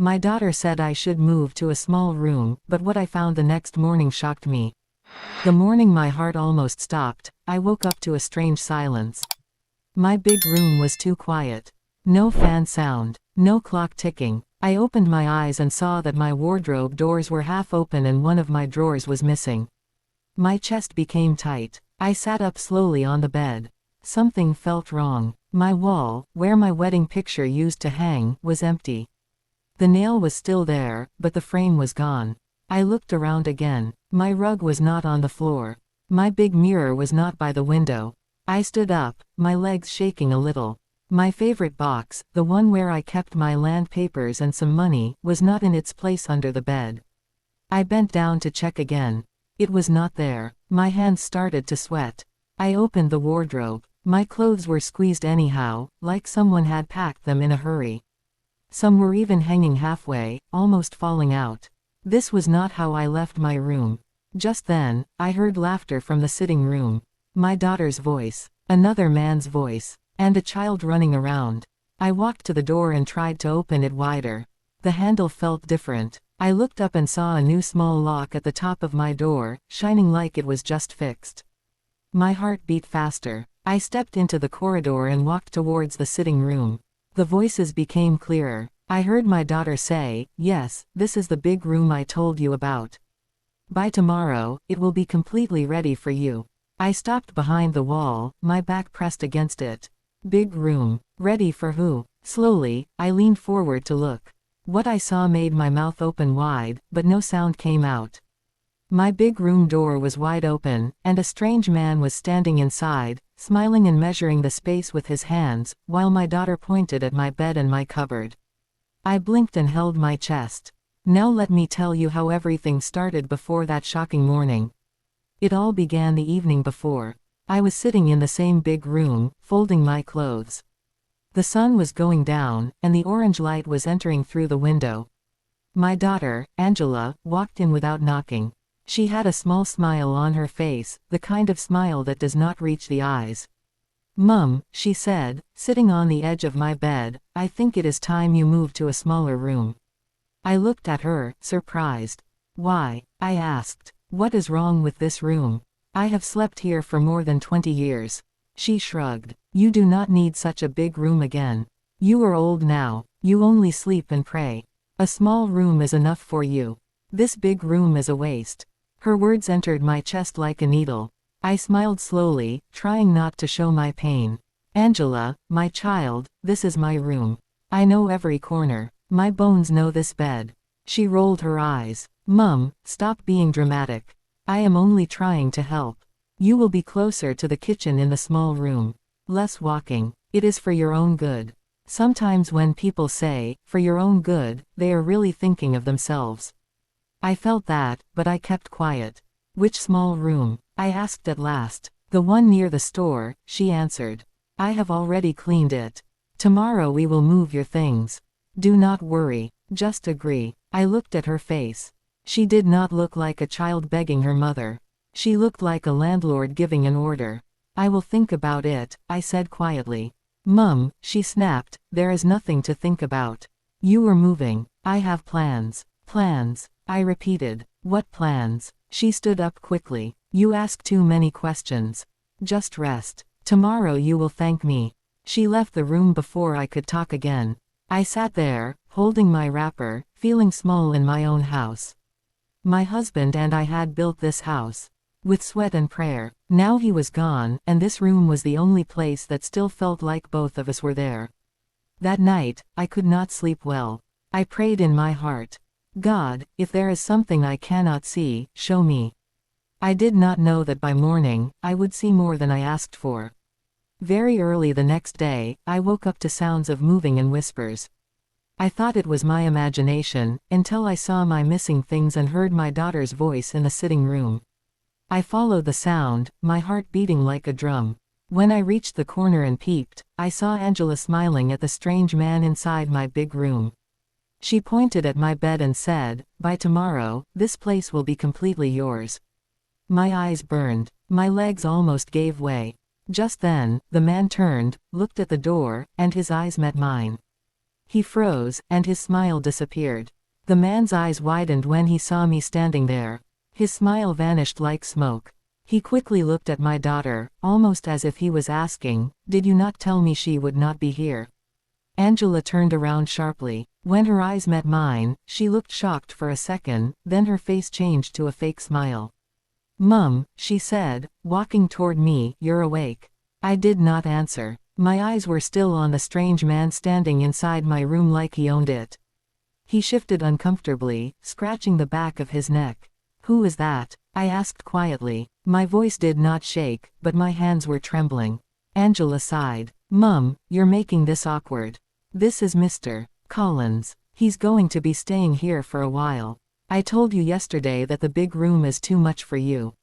My daughter said I should move to a small room, but what I found the next morning shocked me. The morning my heart almost stopped, I woke up to a strange silence. My big room was too quiet. No fan sound, no clock ticking. I opened my eyes and saw that my wardrobe doors were half open and one of my drawers was missing. My chest became tight. I sat up slowly on the bed. Something felt wrong. My wall, where my wedding picture used to hang, was empty. The nail was still there, but the frame was gone. I looked around again. My rug was not on the floor. My big mirror was not by the window. I stood up, my legs shaking a little. My favorite box, the one where I kept my land papers and some money, was not in its place under the bed. I bent down to check again. It was not there. My hands started to sweat. I opened the wardrobe. My clothes were squeezed anyhow, like someone had packed them in a hurry. Some were even hanging halfway, almost falling out. This was not how I left my room. Just then, I heard laughter from the sitting room. My daughter's voice, another man's voice, and a child running around. I walked to the door and tried to open it wider. The handle felt different. I looked up and saw a new small lock at the top of my door, shining like it was just fixed. My heart beat faster. I stepped into the corridor and walked towards the sitting room. The voices became clearer. I heard my daughter say, "Yes, this is the big room I told you about. By tomorrow, it will be completely ready for you." I stopped behind the wall, my back pressed against it. Big room. Ready for who? Slowly, I leaned forward to look. What I saw made my mouth open wide, but no sound came out. My big room door was wide open, and a strange man was standing inside, smiling and measuring the space with his hands, while my daughter pointed at my bed and my cupboard. I blinked and held my chest. Now let me tell you how everything started before that shocking morning. It all began the evening before. I was sitting in the same big room, folding my clothes. The sun was going down, and the orange light was entering through the window. My daughter, Angela, walked in without knocking. She had a small smile on her face, the kind of smile that does not reach the eyes. "Mum," she said, sitting on the edge of my bed, "I think it is time you moved to a smaller room." I looked at her, surprised. "Why?" I asked. "What is wrong with this room? I have slept here for more than 20 years. She shrugged. "You do not need such a big room again. You are old now. You only sleep and pray. A small room is enough for you. This big room is a waste." Her words entered my chest like a needle. I smiled slowly, trying not to show my pain. "Angela, my child, this is my room. I know every corner. My bones know this bed." She rolled her eyes. "Mum, stop being dramatic. I am only trying to help. You will be closer to the kitchen in the small room. Less walking. It is for your own good." Sometimes when people say, "for your own good," they are really thinking of themselves. I felt that, but I kept quiet. "Which small room?" I asked at last. "The one near the store," she answered. "I have already cleaned it. Tomorrow we will move your things. Do not worry, just agree." I looked at her face. She did not look like a child begging her mother. She looked like a landlord giving an order. "I will think about it," I said quietly. "Mum," she snapped, "there is nothing to think about. You are moving. I have plans." "Plans?" I repeated. "What plans?" She stood up quickly. "You ask too many questions. Just rest. Tomorrow you will thank me." She left the room before I could talk again. I sat there, holding my wrapper, feeling small in my own house. My husband and I had built this house with sweat and prayer. Now he was gone, and this room was the only place that still felt like both of us were there. That night, I could not sleep well. I prayed in my heart. "God, if there is something I cannot see, show me." I did not know that by morning, I would see more than I asked for. Very early the next day, I woke up to sounds of moving and whispers. I thought it was my imagination, until I saw my missing things and heard my daughter's voice in the sitting room. I followed the sound, my heart beating like a drum. When I reached the corner and peeped, I saw Angela smiling at the strange man inside my big room. She pointed at my bed and said, "By tomorrow, this place will be completely yours." My eyes burned. My legs almost gave way. Just then, the man turned, looked at the door, and his eyes met mine. He froze, and his smile disappeared. The man's eyes widened when he saw me standing there. His smile vanished like smoke. He quickly looked at my daughter, almost as if he was asking, "Did you not tell me she would not be here?" Angela turned around sharply. When her eyes met mine, she looked shocked for a second, then her face changed to a fake smile. "Mum," she said, walking toward me, "you're awake." I did not answer. My eyes were still on the strange man standing inside my room like he owned it. He shifted uncomfortably, scratching the back of his neck. "Who is that?" I asked quietly. My voice did not shake, but my hands were trembling. Angela sighed. "Mum, you're making this awkward. This is Mr. Collins. He's going to be staying here for a while. I told you yesterday that the big room is too much for you.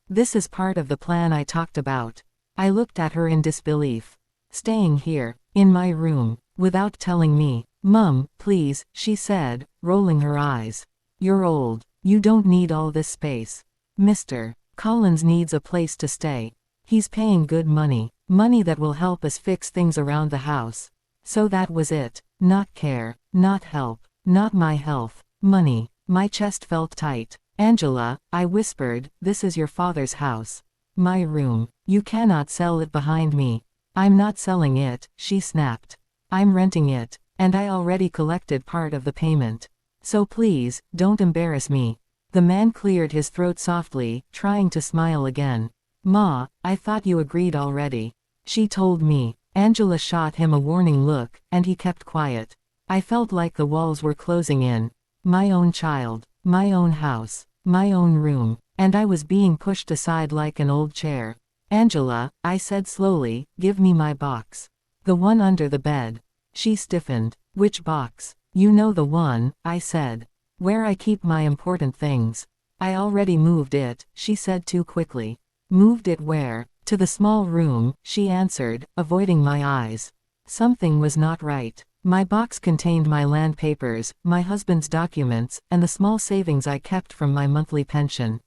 This is part of the plan I talked about." I looked at her in disbelief. "Staying here, in my room, without telling me?" "Mum, please," she said, rolling her eyes. "You're old. You don't need all this space. Mr. Collins needs a place to stay. He's paying good money. Money that will help us fix things around the house." So that was it. Not care, not help, not my health. Money. My chest felt tight. "Angela," I whispered, "this is your father's house. My room. You cannot sell it behind me." "I'm not selling it," she snapped. "I'm renting it. And I already collected part of the payment. So please, don't embarrass me." The man cleared his throat softly, trying to smile again. "Ma, I thought you agreed already." She told me. Angela shot him a warning look, and he kept quiet. I felt like the walls were closing in. My own child, my own house, my own room, and I was being pushed aside like an old chair. "Angela," I said slowly, "give me my box. The one under the bed." She stiffened. "Which box?" "You know the one," I said. "Where I keep my important things." "I already moved it," she said too quickly. "Moved it where?" "To the small room," she answered, avoiding my eyes. Something was not right. My box contained my land papers, my husband's documents, and the small savings I kept from my monthly pension.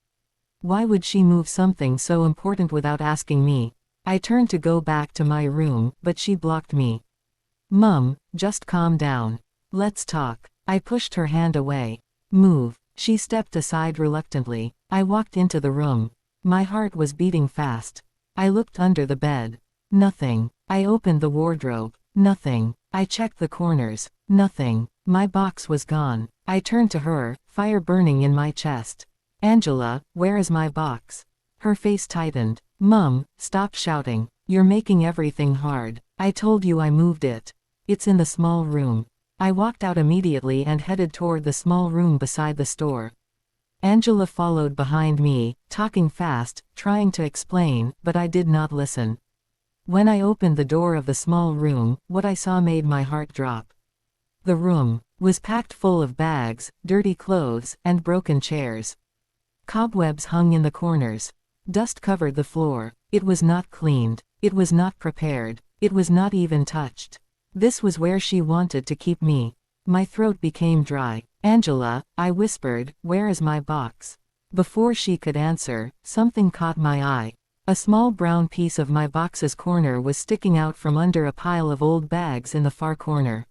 Why would she move something so important without asking me? I turned to go back to my room, but she blocked me. "Mum, just calm down. Let's talk." I pushed her hand away. "Move." She stepped aside reluctantly. I walked into the room. My heart was beating fast. I looked under the bed. Nothing. I opened the wardrobe. Nothing. I checked the corners. Nothing. My box was gone. I turned to her, fire burning in my chest. "Angela, where is my box?" Her face tightened. "Mum, stop shouting. You're making everything hard. I told you I moved it. It's in the small room." I walked out immediately and headed toward the small room beside the store. Angela followed behind me, talking fast, trying to explain, but I did not listen. When I opened the door of the small room, what I saw made my heart drop. The room was packed full of bags, dirty clothes, and broken chairs. Cobwebs hung in the corners. Dust covered the floor. It was not cleaned. It was not prepared. It was not even touched. This was where she wanted to keep me. My throat became dry. "Angela," I whispered, "where is my box?" Before she could answer, something caught my eye. A small brown piece of my box's corner was sticking out from under a pile of old bags in the far corner.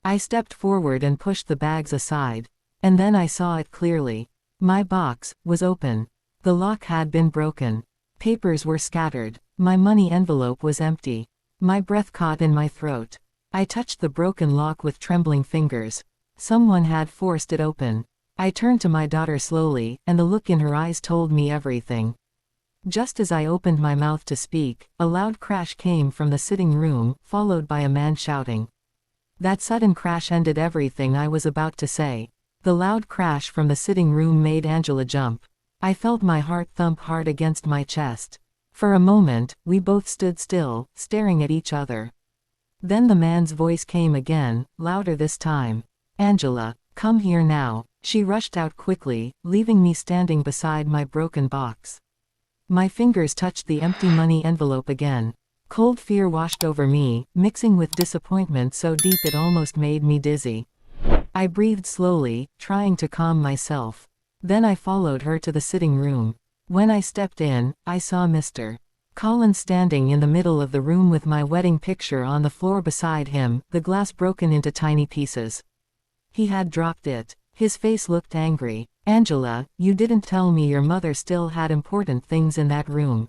I stepped forward and pushed the bags aside. And then I saw it clearly. My box was open. The lock had been broken. Papers were scattered. My money envelope was empty. My breath caught in my throat. I touched the broken lock with trembling fingers. Someone had forced it open. I turned to my daughter slowly, and the look in her eyes told me everything. Just as I opened my mouth to speak, a loud crash came from the sitting room, followed by a man shouting. That sudden crash ended everything I was about to say. The loud crash from the sitting room made Angela jump. I felt my heart thump hard against my chest. For a moment, we both stood still, staring at each other. Then the man's voice came again, louder this time. "Angela, come here now." She rushed out quickly, leaving me standing beside my broken box. My fingers touched the empty money envelope again. Cold fear washed over me, mixing with disappointment so deep it almost made me dizzy. I breathed slowly, trying to calm myself. Then I followed her to the sitting room. When I stepped in, I saw Mr. Collins standing in the middle of the room with my wedding picture on the floor beside him, the glass broken into tiny pieces. He had dropped it. His face looked angry. Angela, you didn't tell me your mother still had important things in that room.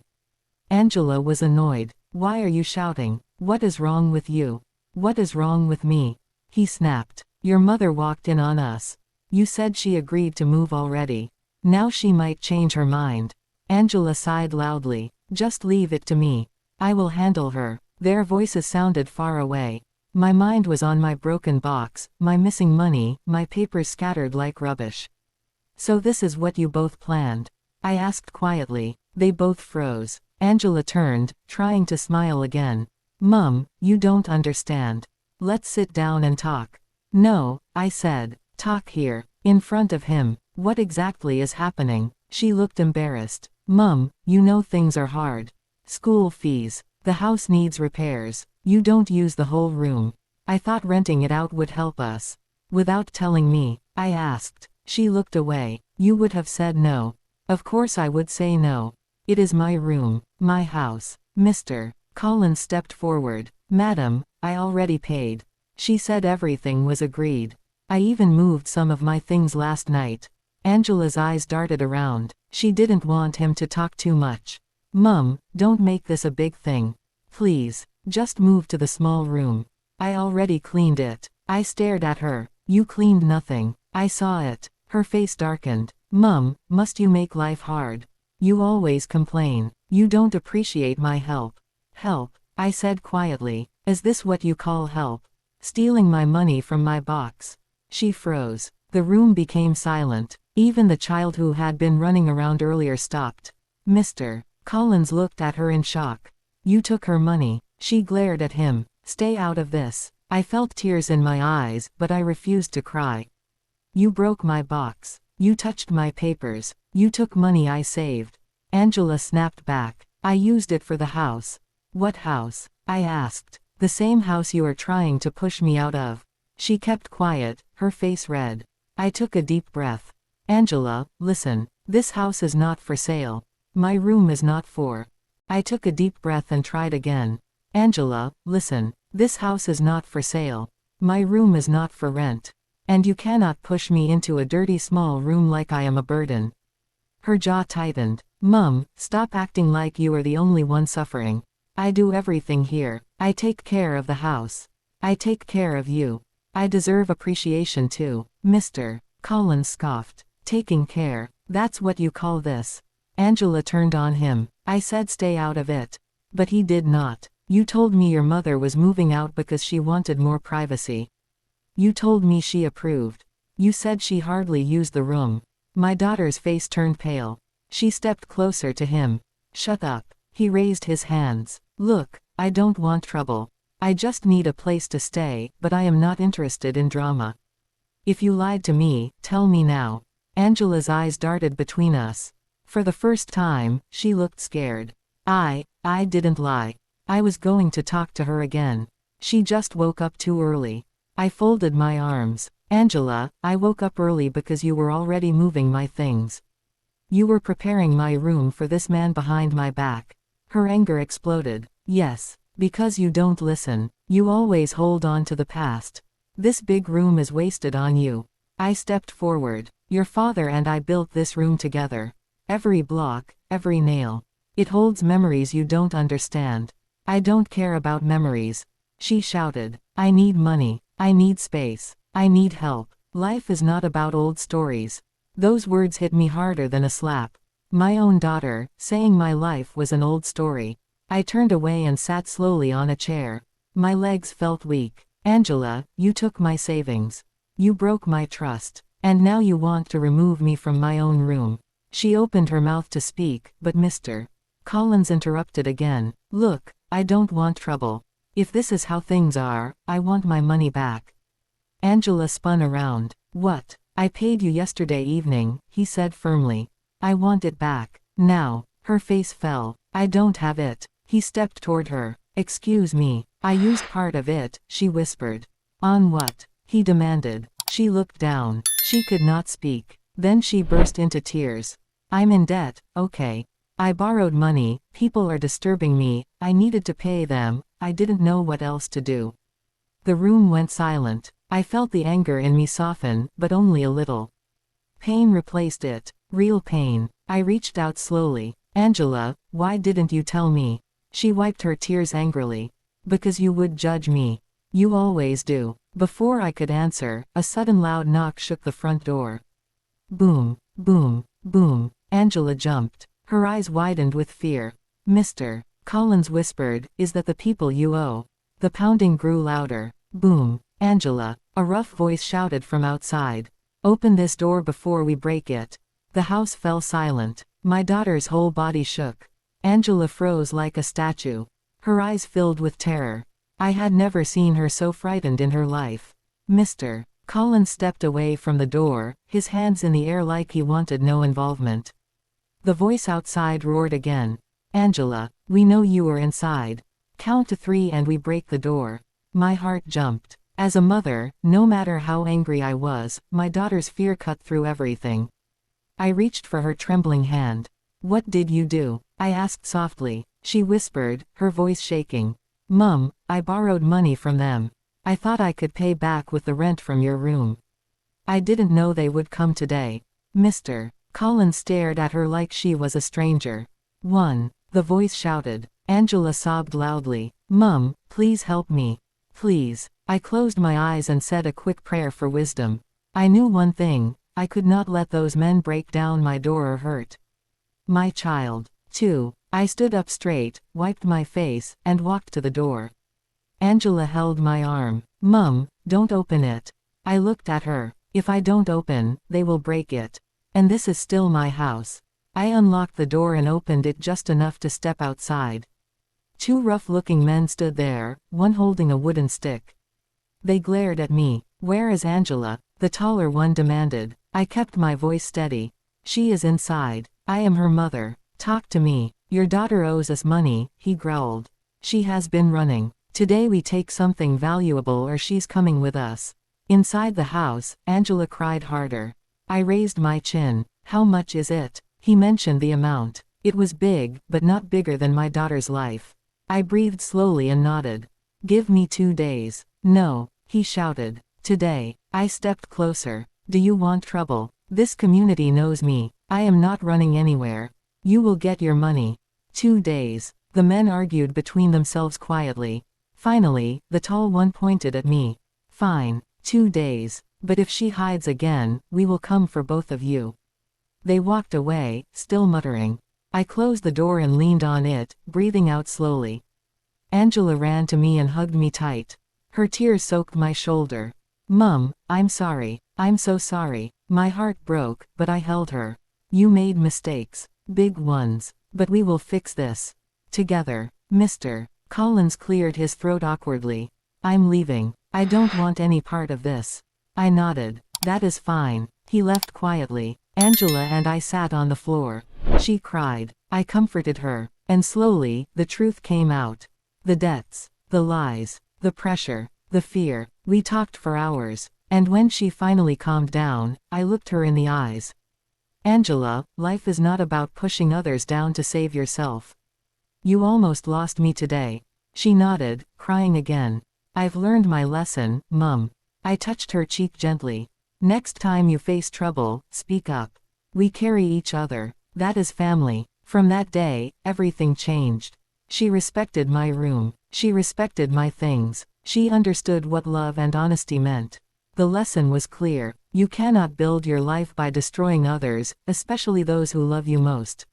Angela was annoyed. Why are you shouting? What is wrong with you? What is wrong with me? He snapped. Your mother walked in on us. You said she agreed to move already. Now she might change her mind. Angela sighed loudly. Just leave it to me. I will handle her. Their voices sounded far away. My mind was on my broken box, my missing money, my papers scattered like rubbish. So this is what you both planned? I asked quietly. They both froze. Angela turned, trying to smile again. Mum, you don't understand. Let's sit down and talk. No, I said. Talk here. In front of him. What exactly is happening? She looked embarrassed. Mum, you know things are hard. School fees. The house needs repairs. You don't use the whole room. I thought renting it out would help us. Without telling me, I asked. She looked away. You would have said no. Of course I would say no. It is my room, my house. Mr. Collins stepped forward. Madam, I already paid. She said everything was agreed. I even moved some of my things last night. Angela's eyes darted around. She didn't want him to talk too much. Mum, don't make this a big thing. Please, just move to the small room. I already cleaned it. I stared at her. You cleaned nothing. I saw it. Her face darkened. Mum, must you make life hard? You always complain. You don't appreciate my help. Help, I said quietly. Is this what you call help? Stealing my money from my box. She froze. The room became silent. Even the child who had been running around earlier stopped. Mr. Collins looked at her in shock. You took her money. She glared at him. Stay out of this. I felt tears in my eyes, but I refused to cry. You broke my box. You touched my papers. You took money I saved. Angela snapped back. I used it for the house. What house? I asked. The same house you are trying to push me out of. She kept quiet, her face red. I took a deep breath. Angela, listen. This house is not for sale. My room is not for. I took a deep breath and tried again. Angela, listen. This house is not for sale. My room is not for rent. And you cannot push me into a dirty small room like I am a burden. Her jaw tightened. Mum, stop acting like you are the only one suffering. I do everything here. I take care of the house. I take care of you. I deserve appreciation too. Mr. Collins scoffed. Taking care. That's what you call this. Angela turned on him. I said stay out of it. But he did not. You told me your mother was moving out because she wanted more privacy. You told me she approved. You said she hardly used the room. My daughter's face turned pale. She stepped closer to him. Shut up. He raised his hands. Look, I don't want trouble. I just need a place to stay, but I am not interested in drama. If you lied to me, tell me now. Angela's eyes darted between us. For the first time, she looked scared. I didn't lie. I was going to talk to her again. She just woke up too early. I folded my arms. Angela, I woke up early because you were already moving my things. You were preparing my room for this man behind my back. Her anger exploded. Yes, because you don't listen. You always hold on to the past. This big room is wasted on you. I stepped forward. Your father and I built this room together. Every block, every nail. It holds memories you don't understand. I don't care about memories. She shouted. I need money. I need space. I need help. Life is not about old stories. Those words hit me harder than a slap. My own daughter, saying my life was an old story. I turned away and sat slowly on a chair. My legs felt weak. Angela, you took my savings. You broke my trust. And now you want to remove me from my own room. She opened her mouth to speak, but Mr. Collins interrupted again. Look, I don't want trouble. If this is how things are, I want my money back. Angela spun around. What? I paid you yesterday evening, he said firmly. I want it back. Now. Her face fell. I don't have it. He stepped toward her. Excuse me. I used part of it, she whispered. On what? He demanded. She looked down. She could not speak. Then she burst into tears. I'm in debt, okay. I borrowed money, people are disturbing me, I needed to pay them, I didn't know what else to do. The room went silent. I felt the anger in me soften, but only a little. Pain replaced it. Real pain. I reached out slowly. Angela, why didn't you tell me? She wiped her tears angrily. Because you would judge me. You always do. Before I could answer, a sudden loud knock shook the front door. Boom, boom, boom. Angela jumped. Her eyes widened with fear. Mr. Collins whispered, is that the people you owe? The pounding grew louder. Boom. Angela. A rough voice shouted from outside. Open this door before we break it. The house fell silent. My daughter's whole body shook. Angela froze like a statue. Her eyes filled with terror. I had never seen her so frightened in her life. Mr. Collins stepped away from the door, his hands in the air like he wanted no involvement. The voice outside roared again. Angela, we know you are inside. Count to 3 and we break the door. My heart jumped. As a mother, no matter how angry I was, my daughter's fear cut through everything. I reached for her trembling hand. What did you do? I asked softly. She whispered, her voice shaking. Mum, I borrowed money from them. I thought I could pay back with the rent from your room. I didn't know they would come today. Mr. Collins stared at her like she was a stranger. The voice shouted. Angela sobbed loudly. Mum, please help me. Please. I closed my eyes and said a quick prayer for wisdom. I knew one thing, I could not let those men break down my door or hurt my child. 2. I stood up straight, wiped my face, and walked to the door. Angela held my arm. Mum, don't open it. I looked at her. If I don't open, they will break it. And this is still my house. I unlocked the door and opened it just enough to step outside. 2 rough-looking men stood there, one holding a wooden stick. They glared at me. Where is Angela? The taller one demanded. I kept my voice steady. She is inside. I am her mother. Talk to me. Your daughter owes us money, he growled. She has been running. Today we take something valuable or she's coming with us. Inside the house, Angela cried harder. I raised my chin. How much is it? He mentioned the amount. It was big, but not bigger than my daughter's life. I breathed slowly and nodded. Give me 2 days. No, he shouted. Today. I stepped closer. Do you want trouble? This community knows me. I am not running anywhere. You will get your money. 2 days. The men argued between themselves quietly. Finally, the tall one pointed at me. Fine. 2 days. But if she hides again, we will come for both of you. They walked away, still muttering. I closed the door and leaned on it, breathing out slowly. Angela ran to me and hugged me tight. Her tears soaked my shoulder. Mum, I'm sorry. I'm so sorry. My heart broke, but I held her. You made mistakes. Big ones. But we will fix this. Together. Mr. Collins cleared his throat awkwardly. I'm leaving. I don't want any part of this. I nodded. That is fine. He left quietly. Angela and I sat on the floor. She cried. I comforted her. And slowly, the truth came out. The debts. The lies. The pressure. The fear. We talked for hours. And when she finally calmed down, I looked her in the eyes. Angela, life is not about pushing others down to save yourself. You almost lost me today. She nodded, crying again. I've learned my lesson, Mum. I touched her cheek gently. Next time you face trouble, speak up. We carry each other. That is family. From that day, everything changed. She respected my room. She respected my things. She understood what love and honesty meant. The lesson was clear. You cannot build your life by destroying others, especially those who love you most.